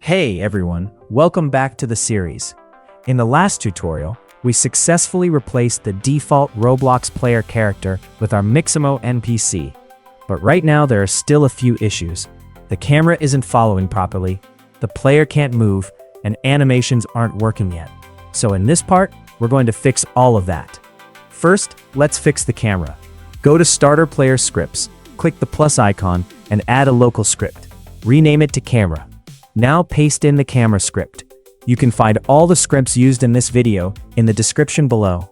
Hey everyone, welcome back to the series. In the last tutorial, we successfully replaced the default Roblox player character with our Mixamo NPC. But right now there are still a few issues. The camera isn't following properly, the player can't move, and animations aren't working yet. So in this part, we're going to fix all of that. First, let's fix the camera. Go to Starter Player Scripts, click the plus icon, and add a local script. Rename it to Camera. Now paste in the camera script. You can find all the scripts used in this video in the description below.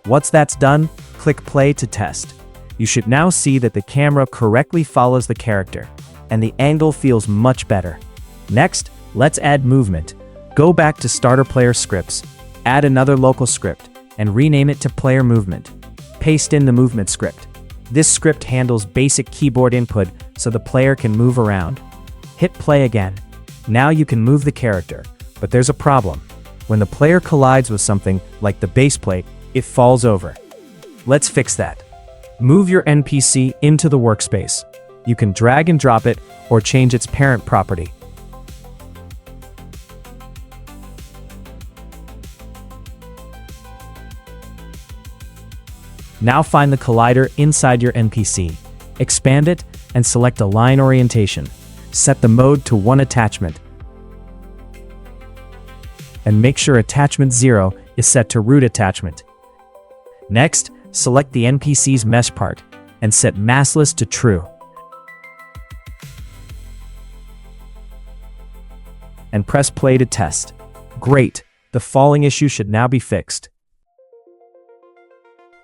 Once that's done, click play to test. You should now see that the camera correctly follows the character, and the angle feels much better. Next, let's add movement. Go back to Starter Player Scripts, add another local script, and rename it to Player Movement. Paste in the movement script. This script handles basic keyboard input so the player can move around. Hit play again. Now you can move the character, but there's a problem. When the player collides with something like the base plate, it falls over. Let's fix that. Move your NPC into the workspace. You can drag and drop it or change its parent property. Now find the collider inside your NPC. Expand it and select Align Orientation. Set the mode to 1 attachment. And make sure attachment 0 is set to root attachment. Next, select the NPC's mesh part and set maskless to true. And press play to test. Great, the falling issue should now be fixed.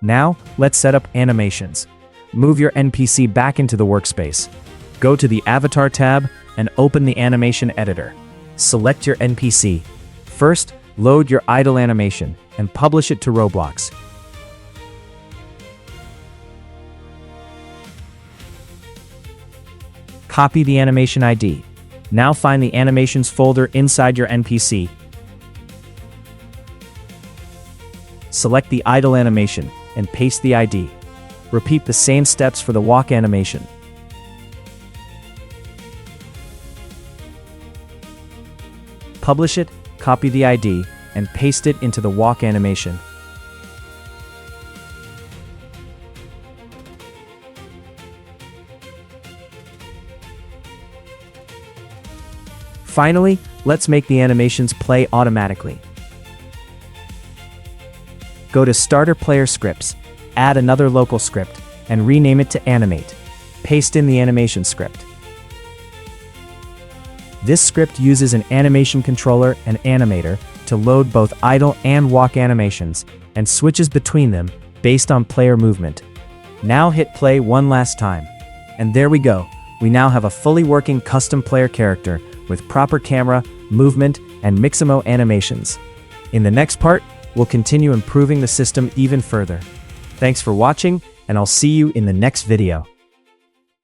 Now, let's set up animations. Move your NPC back into the workspace. Go to the Avatar tab and open the animation editor. Select your NPC. First, load your idle animation and publish it to Roblox. Copy the animation ID. Now find the animations folder inside your NPC. Select the idle animation and paste the ID. Repeat the same steps for the walk animation. Publish it, copy the ID, and paste it into the walk animation. Finally, let's make the animations play automatically. Go to Starter Player Scripts, add another local script, and rename it to Animate. Paste in the animation script. This script uses an animation controller and animator to load both idle and walk animations, and switches between them based on player movement. Now hit play one last time. And there we go. We now have a fully working custom player character with proper camera, movement, and Mixamo animations. In the next part, we'll continue improving the system even further. Thanks for watching, and I'll see you in the next video.